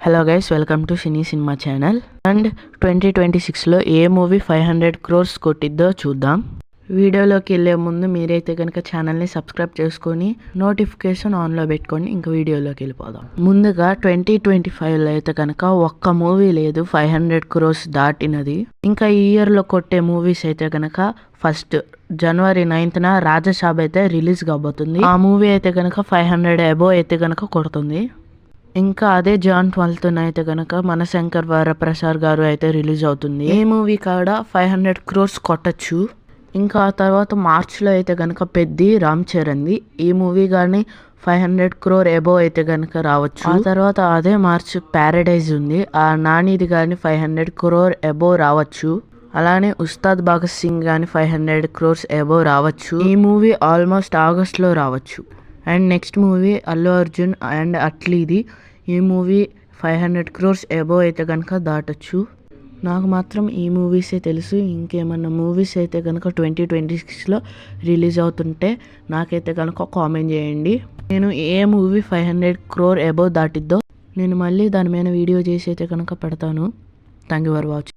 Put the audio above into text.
Hello guys, welcome to cinema channel. And 2026లో ఏ movie 500 crores కొట్టిద్దో చూద్దాం. వీడియోలోకి వెళ్ళే ముందు మీరైతే కనుక ఛానల్ని సబ్స్క్రైబ్ చేసుకొని నోటిఫికేషన్ ఆన్లో పెట్టుకొని ఇంకా వీడియోలోకి వెళ్ళిపోదాం. ముందుగా 2025లో అయితే కనుక ఒక్క మూవీ లేదు 500 crores దాటినది. ఇంకా ఈ ఇయర్లో కొట్టే మూవీస్ అయితే కనుక ఫస్ట్ January 9th రాజసాబ్ అయితే రిలీజ్ కాబోతుంది. ఆ మూవీ అయితే కనుక 500 అబోవ్ అయితే కనుక కొడుతుంది. ఇంకా అదే June 12th అయితే కనుక మన శంకర్ వరప్రసాద్ గారు అయితే రిలీజ్ అవుతుంది. ఈ మూవీ కాడ 500 crores కొట్టచ్చు. ఇంకా ఆ తర్వాత మార్చ్లో అయితే కనుక పెద్ది రామ్ చరణ్ది ఈ మూవీ కానీ 500 crore అబోవ్ అయితే కనుక రావచ్చు. ఆ తర్వాత అదే మార్చ్ ప్యారడైజ్ ఉంది, ఆ నానిది కానీ 500 crore అబోవ్ రావచ్చు. అలానే ఉస్తాద్ భగత్ సింగ్ కానీ 500 crores అబోవ్ రావచ్చు. ఈ మూవీ ఆల్మోస్ట్ ఆగస్ట్లో రావచ్చు. And next movie Allu Arjun and అట్లీది ఈ మూవీ 500 crores అబోవ్ అయితే కనుక దాటచ్చు. నాకు మాత్రం ఈ మూవీసే తెలుసు. ఇంకేమన్నా మూవీస్ అయితే కనుక 2026లో రిలీజ్ అవుతుంటే నాకైతే కనుక కామెంట్ చేయండి. నేను ఏ మూవీ 500 crore అబోవ్ దాటిద్దో నేను మళ్ళీ దాని మీద వీడియో చేసి అయితే కనుక పెడతాను. Thank you for watching.